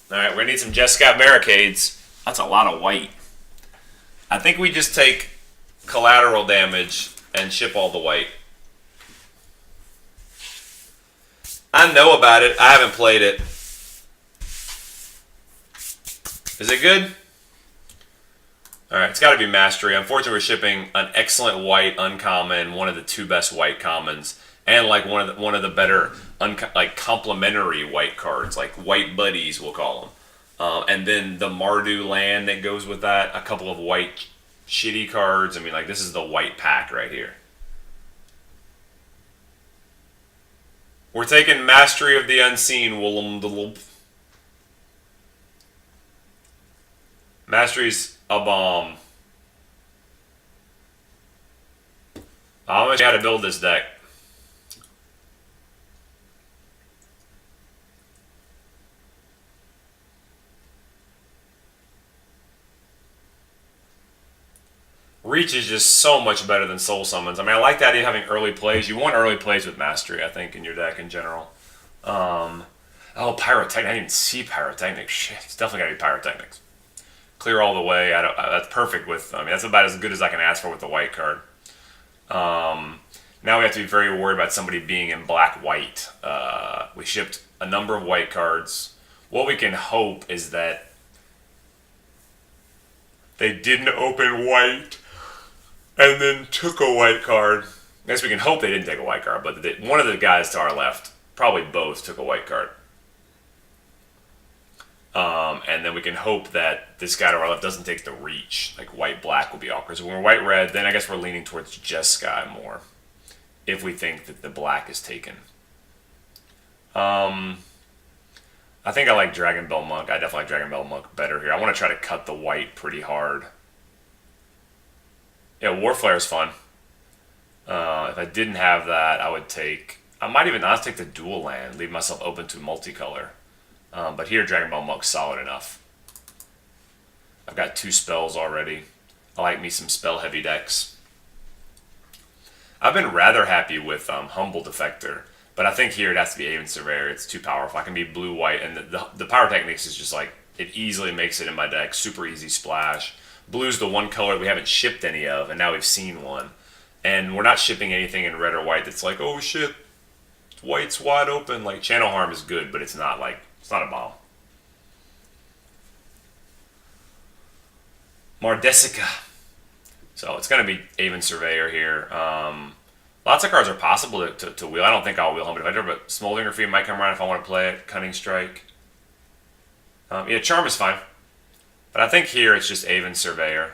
Alright, we're gonna need some Jeskai barricades. That's a lot of white. I think we just take collateral damage and ship all the white. I know about it. I haven't played it. Is it good? Alright, it's got to be Mastery. Unfortunately, we're shipping an excellent white uncommon, one of the two best white commons, and like one of the better like complementary white cards, like white buddies, we'll call them. And then the Mardu land that goes with that, a couple of white shitty cards. I mean, like, this is the white pack right here. We're taking Mastery of the Unseen, Woolum. Mastery's a bomb. I almost got to build this deck. Reach is just so much better than Soul Summons. I mean, I like the idea of having early plays. You want early plays with Mastery, I think, in your deck in general. Oh, Pyrotechnic. I didn't even see Pyrotechnic. Shit, it's definitely got to be Pyrotechnics. Clear all the way. That's perfect with... I mean, that's about as good as I can ask for with the white card. Now we have to be very worried about somebody being in black-white. We shipped a number of white cards. What we can hope is that they didn't open white and then took a white card. I guess we can hope they didn't take a white card, but one of the guys to our left, probably both, took a white card. And then we can hope that this guy to our left doesn't take the reach. Like white-black will be awkward. So when we're white-red, then I guess we're leaning towards Jeskai more, if we think that the black is taken. I think I like Dragon Bell Monk. I definitely like Dragon Bell Monk better here. I want to try to cut the white pretty hard. Yeah, Warflare is fun. If I didn't have that, I would take... I might even not take the dual land, leave myself open to multicolor. But here, Dragon Ball Monk's solid enough. I've got 2 spells already. I like me some spell-heavy decks. I've been rather happy with Humble Defector, but I think here it has to be Aven Surveyor. It's too powerful. I can be blue-white, and the Pyrotechnics is just like, it easily makes it in my deck. Super easy splash. Blue's the one color we haven't shipped any of, and now we've seen one. And we're not shipping anything in red or white that's like, oh shit, white's wide open. Like, Channel Harm is good, but it's not like, it's not a bomb. Mardesica. So it's going to be Aven Surveyor here. Lots of cards are possible to wheel. I don't think I'll wheel home, but if I do, but Smoldering Fiend might come around if I want to play it. Cunning Strike. Yeah, Charm is fine. But I think here it's just Aven Surveyor.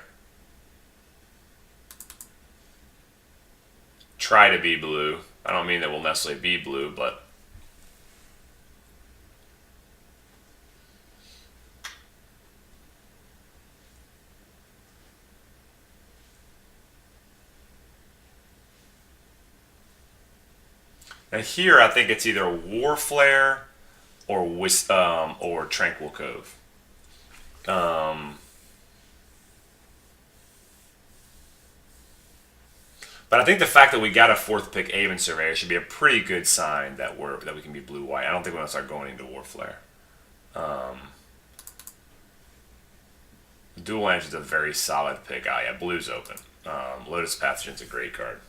Try to be blue. I don't mean that we'll necessarily be blue, but... Now here, I think it's either Warflare or Tranquil Cove. But I think the fact that we got a 4th pick Aven Surveyor should be a pretty good sign that we can be blue-white. I don't think we're going to start going into Warflare. Dual Lance is a very solid pick. Ah, yeah, blue's open. Lotus Pathogen's a great card.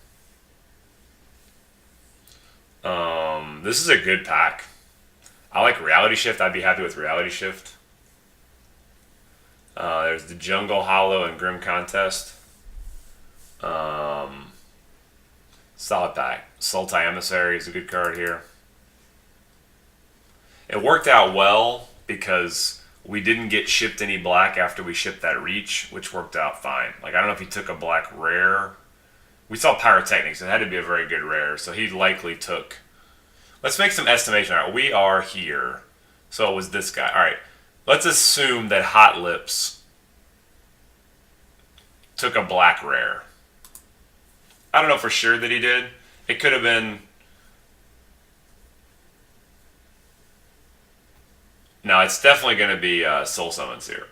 This is a good pack. I like Reality Shift. I'd be happy with Reality Shift. There's the Jungle Hollow and Grim Contest. Solid pack. Sultai Emissary is a good card here. It worked out well because we didn't get shipped any black after we shipped that Reach, which worked out fine. Like, I don't know if he took a black rare. We saw Pyrotechnics. It had to be a very good rare, so he likely took... Let's make some estimation. All right, we are here. So it was this guy. All right, let's assume that Hot Lips took a black rare. I don't know for sure that he did. It could have been... No, it's definitely going to be Soul Summons here.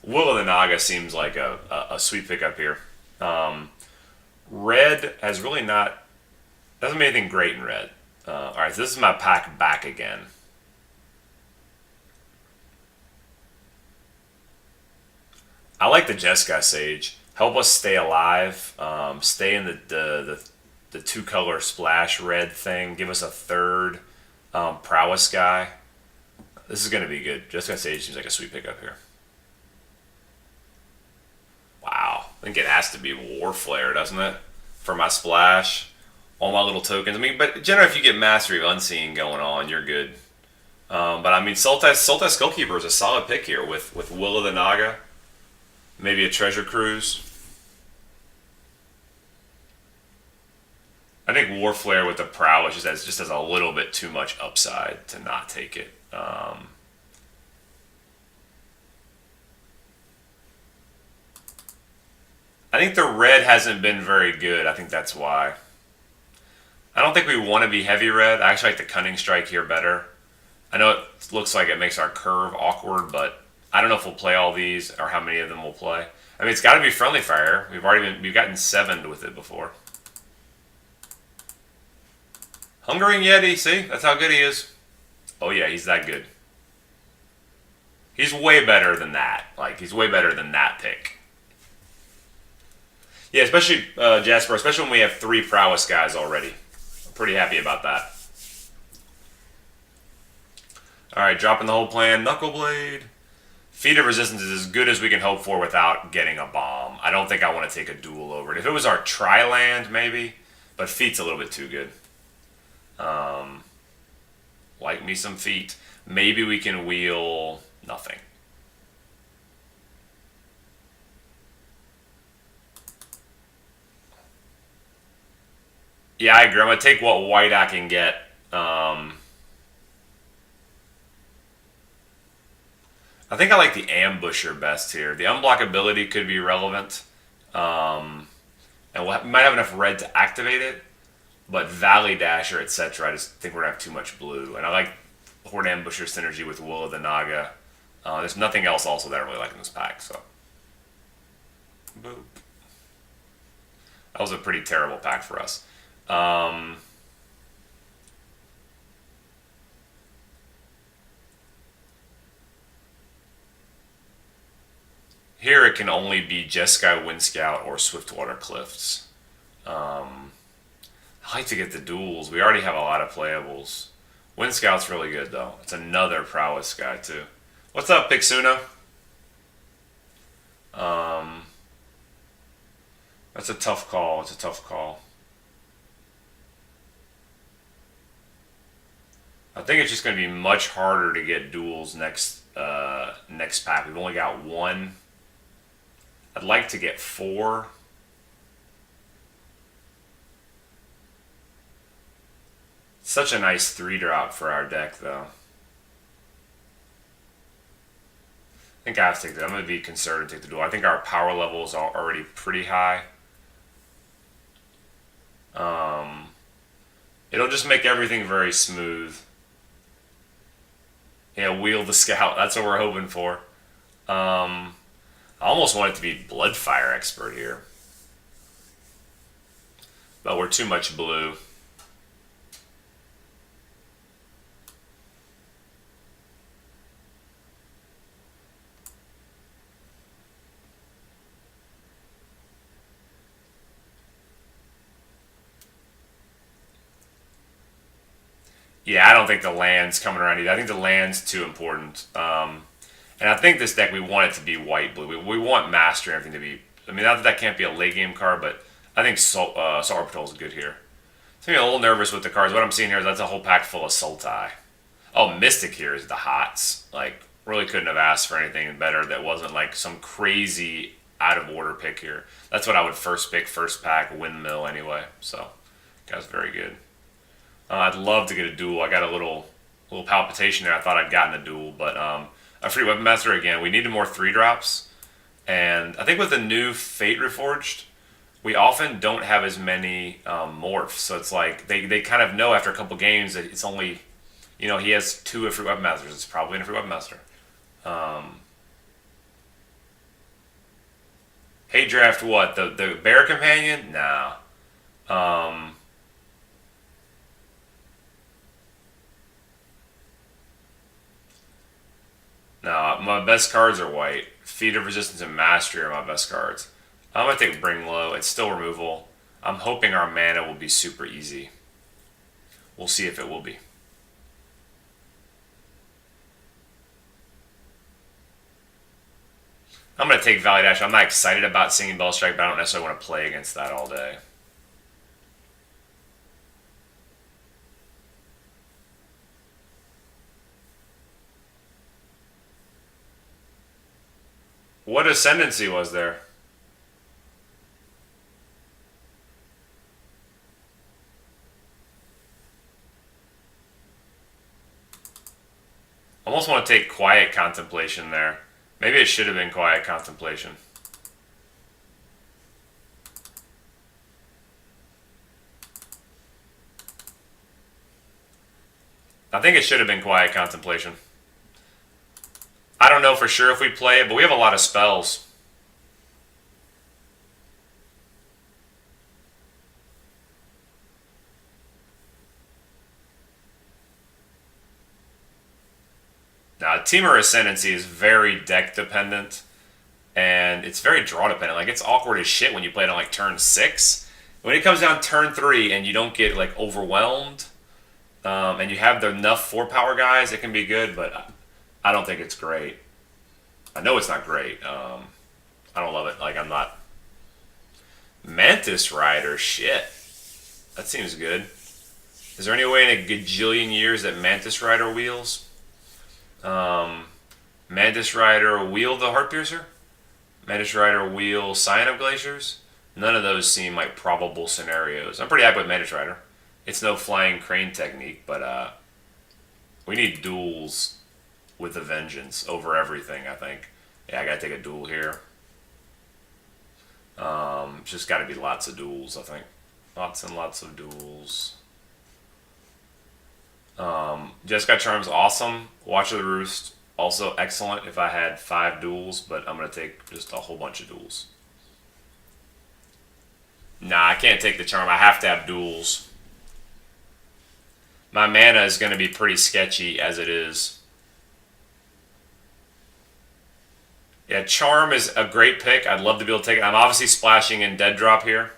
Will of the Naga seems like a sweet pickup here. Red has really not Doesn't mean anything great in red. Alright, so this is my pack back again. I like the Jeskai Sage. Help us stay alive. Stay in the two color splash red thing. Give us a third prowess guy. This is going to be good. Jeskai Sage seems like a sweet pickup here. Wow. I think it has to be War Flare, doesn't it? For my splash. All my little tokens. I mean, but generally, if you get Mastery of Unseen going on, you're good. But I mean, Sultai Skullkeeper is a solid pick here with Will of the Naga. Maybe a Treasure Cruise. I think War Flare with the Prowess just has a little bit too much upside to not take it. I think the red hasn't been very good. I think that's why. I don't think we want to be heavy red. I actually like the Cunning Strike here better. I know it looks like it makes our curve awkward, but I don't know if we'll play all these or how many of them we'll play. I mean, it's got to be Friendly Fire. We've gotten 7'd with it before. Hungering Yeti, see? That's how good he is. Oh yeah, he's that good. He's way better than that. Like, he's way better than that pick. Yeah, especially Jasper, especially when we have 3 prowess guys already. I'm pretty happy about that. Alright, dropping the whole plan. Knuckleblade. Feat of Resistance is as good as we can hope for without getting a bomb. I don't think I want to take a duel over it. If it was our Tri-Land, maybe. But Feat's a little bit too good. Like me some Feat. Maybe we can wheel nothing. Yeah, I agree. I'm going to take what white I can get. I think I like the Ambusher best here. The unblockability could be relevant. And we might have enough red to activate it. But Valley Dasher, etc., I just think we're going to have too much blue. And I like Horde Ambusher synergy with Will of the Naga. There's nothing else also that I really like in this pack, so. Boop. That was a pretty terrible pack for us. Here it can only be Jeskai Wind Scout or Swiftwater Cliffs. I like to get the duels. We already have a lot of playables. Wind Scout's really good, though. It's another prowess guy, too. What's up, Pixuna? That's a tough call. It's a tough call. I think it's just going to be much harder to get duels next pack. We've only got 1. I'd like to get 4. Such a nice 3-drop for our deck, though. I think I have to take that. I'm going to be conservative and take the duel. I think our power level is already pretty high. It'll just make everything very smooth. Yeah, wheel the scout. That's what we're hoping for. I almost want it to be Bloodfire Expert here. But we're too much blue. Yeah, I don't think the land's coming around either. I think the land's too important. And I think this deck, we want it to be white-blue. We want Master and everything to be... I mean, not that that can't be a late game card, but I think Solar Patrol is good here. So I'm a little nervous with the cards. What I'm seeing here is that's a whole pack full of Sultai. Oh, Mystic here is the hots. Like, really couldn't have asked for anything better that wasn't like some crazy out-of-order pick here. That's what I would first pick, first pack, Windmill anyway. So, that's very good. I'd love to get a duel. I got a little palpitation there. I thought I'd gotten a duel, but a free Weapon Master again. We needed more 3-drops, and I think with the new Fate Reforged, we often don't have as many morphs. So it's like they kind of know after a couple games that it's only, he has 2 free Weapon Masters. It's probably in a free Weapon Master. Hey, draft what? The Bear Companion? Nah. my best cards are white. Feat of Resistance and Mastery are my best cards. I'm going to take Bring Low. It's still removal. I'm hoping our mana will be super easy. We'll see if it will be. I'm going to take Valley Dash. I'm not excited about Singing Bell Strike, but I don't necessarily want to play against that all day. What Ascendancy was there? Almost want to take Quiet Contemplation there. Maybe it should have been Quiet Contemplation. I think it should have been Quiet Contemplation. I don't know for sure if we play it, but we have a lot of spells. Now, Temur Ascendancy is very deck dependent, and it's very draw dependent. Like, it's awkward as shit when you play it on, like, turn 6. When it comes down turn 3 and you don't get, like, overwhelmed, and you have enough 4-power guys, it can be good, but I don't think it's great. I know it's not great. I don't love it. Like, I'm not... Mantis Rider, shit. That seems good. Is there any way in a gajillion years that Mantis Rider wheels? Mantis Rider wheel the Heartpiercer? Mantis Rider wheel Scion of Glaciers? None of those seem like probable scenarios. I'm pretty happy with Mantis Rider. It's no flying crane technique, but we need duels with a vengeance over everything, I think. Yeah, I gotta take a duel here. Just gotta be lots of duels, I think. Lots and lots of duels. Jeskai Charm's awesome. Watch of the Roost, also excellent if I had 5 duels, but I'm going to take just a whole bunch of duels. Nah, I can't take the Charm. I have to have duels. My mana is going to be pretty sketchy as it is. Yeah, Charm is a great pick. I'd love to be able to take it. I'm obviously splashing in Dead Drop here.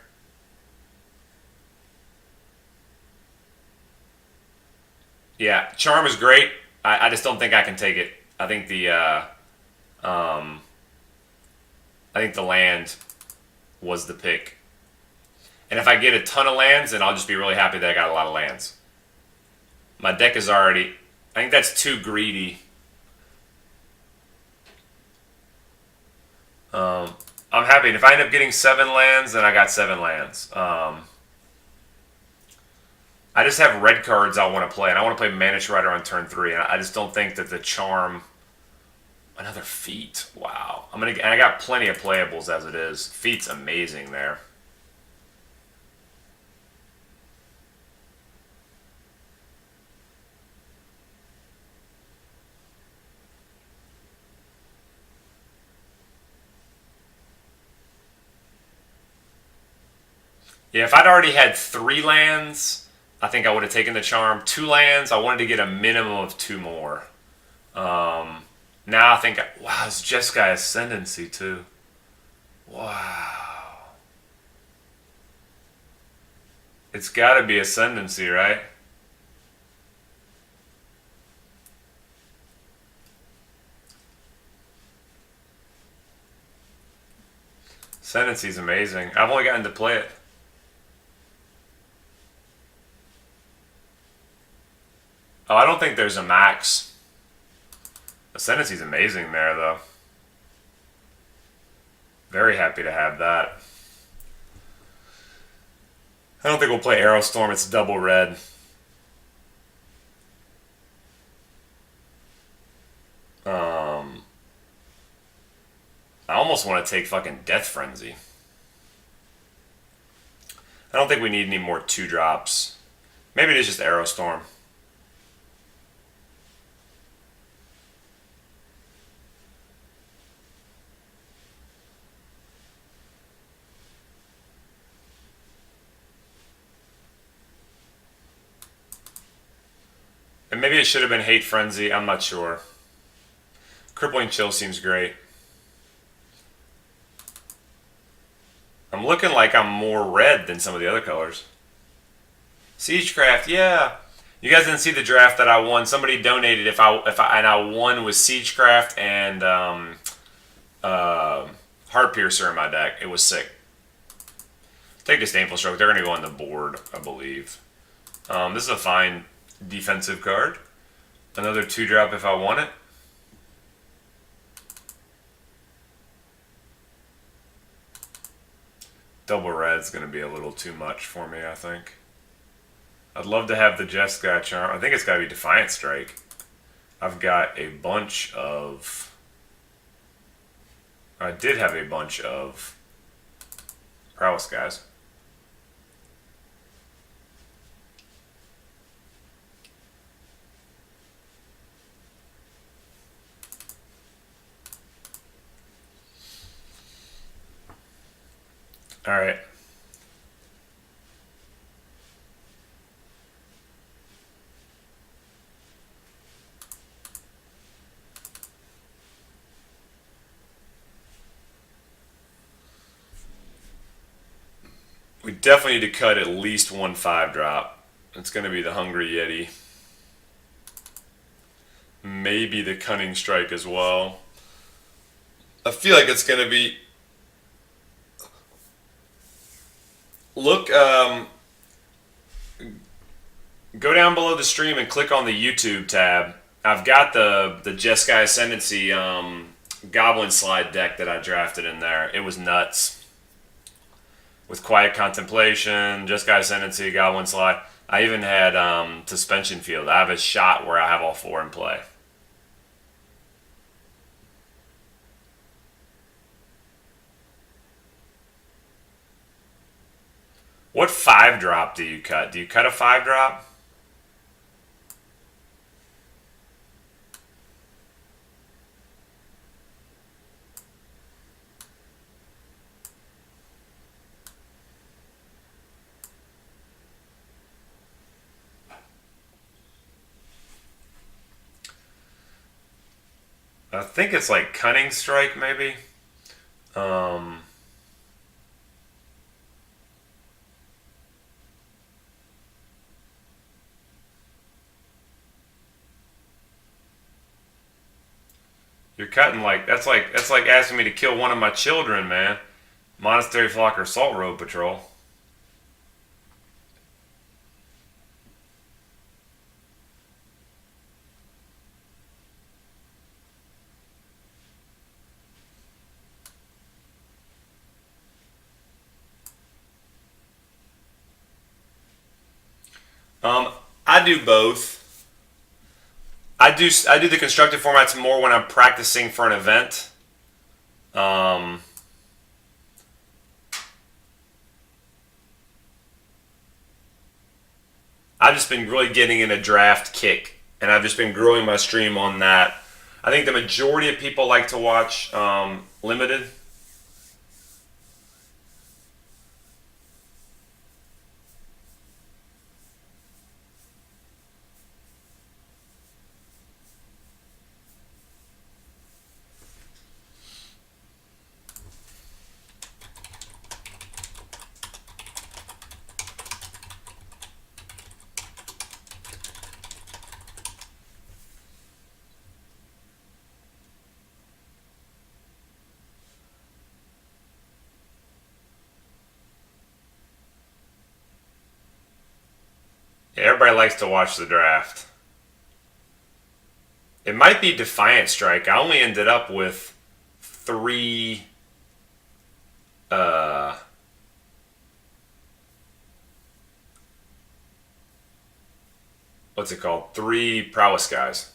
Yeah, Charm is great. I just don't think I can take it. I think the land was the pick. And if I get a ton of lands, then I'll just be really happy that I got a lot of lands. My deck is already... I think that's too greedy. I'm happy. And if I end up getting 7 lands, then I got 7 lands. I just have red cards I want to play, and I want to play Mantis Rider on turn 3, and I just don't think that the Charm... Another Feat. Wow. And I got plenty of playables as it is. Feat's amazing there. Yeah, if I'd already had 3 lands, I think I would have taken the Charm. 2 lands, I wanted to get a minimum of 2 more. Now I think, wow, it's Jeskai Ascendancy too. Wow. It's got to be Ascendancy, right? Ascendancy's amazing. I've only gotten to play it. Oh, I don't think there's a max. Ascendancy's amazing there, though. Very happy to have that. I don't think we'll play Aerostorm. It's double red. I almost want to take fucking Death Frenzy. I don't think we need any more 2-drops. Maybe it is just Aerostorm. And maybe it should have been Hate Frenzy. I'm not sure. Crippling Chill seems great. I'm looking like I'm more red than some of the other colors. Siegecraft, yeah. You guys didn't see the draft that I won. Somebody donated and I won with Siegecraft and Heart Piercer in my deck. It was sick. Take Disdainful Stroke. They're going to go on the board, I believe. This is a fine defensive card. Another 2-drop if I want it. Double red's going to be a little too much for me, I think. I'd love to have the Jeskai Charm. I think it's got to be Defiant Strike. I've got a bunch of... I did have a bunch of Prowess guys. All right. We definitely need to cut at least one 5-drop. It's going to be the Hungry Yeti. Maybe the Cunning Strike as well. I feel like it's going to be... Look, go down below the stream and click on the YouTube tab. I've got the Jeskai Ascendancy Goblin Slide deck that I drafted in there. It was nuts. With Quiet Contemplation, Jeskai Ascendancy, Goblin Slide. I even had Suspension Field. I have a shot where I have all 4 in play. What 5-drop do you cut? Do you cut a 5-drop? I think it's like Cunning Strike, maybe. You're cutting like that's like asking me to kill one of my children, man. Monastery Flocker Salt Road Patrol. I do both. I do the constructed formats more when I'm practicing for an event. I've just been really getting in a draft kick, and I've just been growing my stream on that. I think the majority of people like to watch Limited. Yeah, everybody likes to watch the draft. It might be Defiant Strike. I only ended up with 3... what's it called? 3 Prowess guys.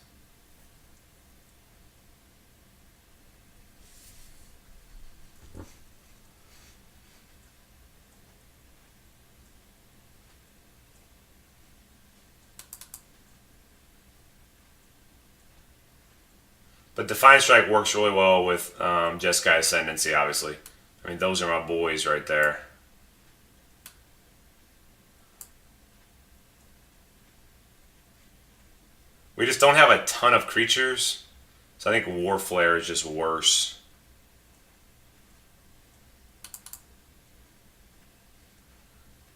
But Defiant Strike works really well with Jeskai Ascendancy, obviously. I mean, those are my boys right there. We just don't have a ton of creatures. So I think War Flare is just worse.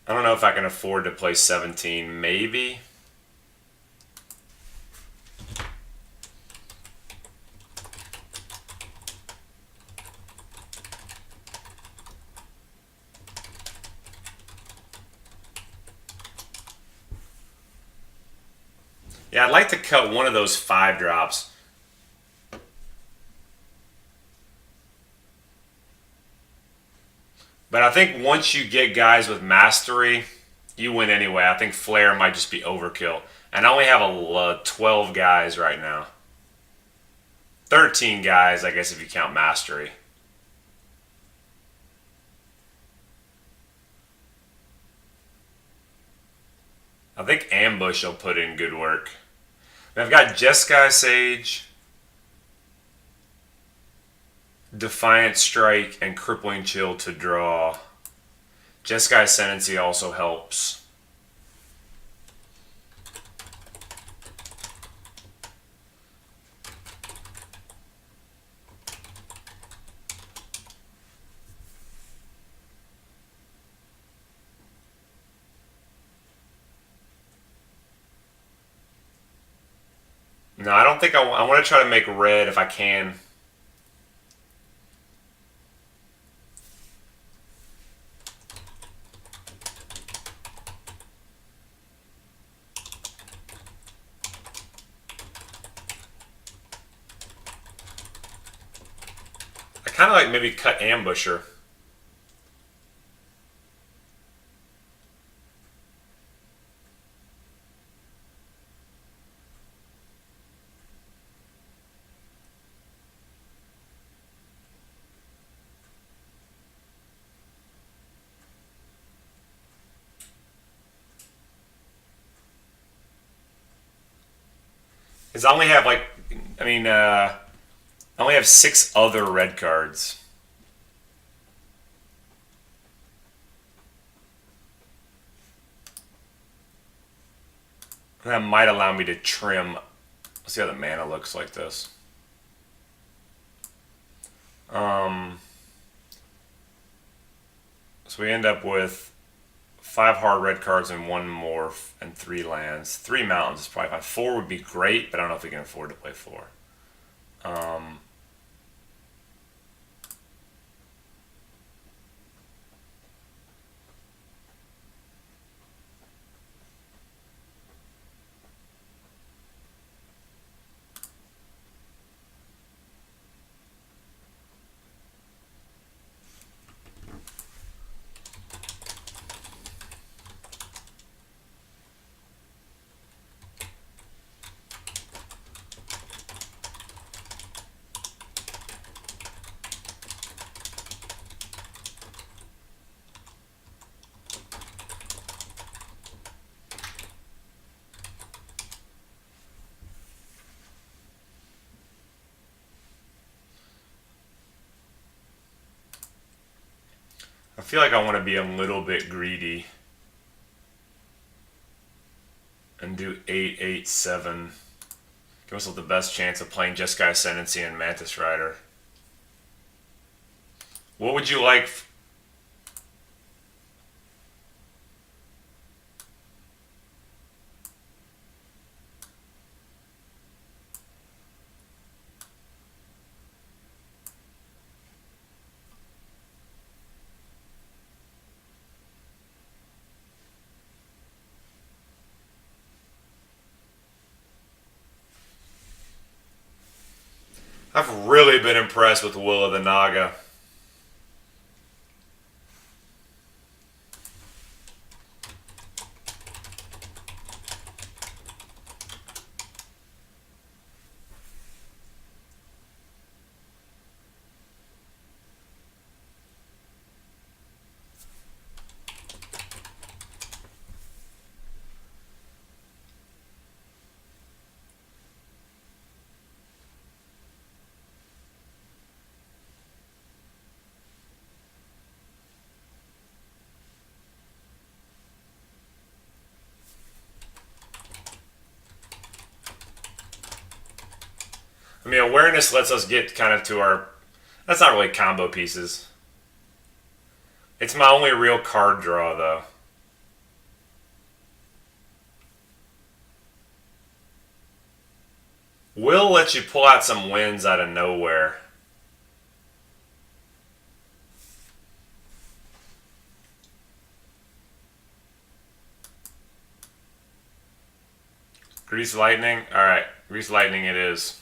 I don't know if I can afford to play 17, maybe. Yeah, I'd like to cut one of those 5 drops. But I think once you get guys with mastery, you win anyway. I think Flare might just be overkill. And I only have 12 guys right now. 13 guys, I guess, if you count mastery. I think Ambush will put in good work. I've got Jeskai Sage, Defiant Strike, and Crippling Chill to draw. Jeskai Ascendancy also helps. No, I don't think I want to try to make red if I can. I kind of like maybe cut Ambusher. Because I only have I only have 6 other red cards. That might allow me to trim. Let's see how the mana looks like this. So we end up with 5 hard red cards and 1 morph and 3 lands. 3 mountains is probably fine. 4 would be great, but I don't know if we can afford to play 4. I feel like I want to be a little bit greedy and do 8-8-7. Give myself the best chance of playing Jeskai Ascendancy and Mantis Rider. What would you like? I've really been impressed with Will of the Naga. I mean, awareness lets us get kind of to our... That's not really combo pieces. It's my only real card draw, though. Will let you pull out some wins out of nowhere. Grease Lightning? Alright, Grease Lightning it is.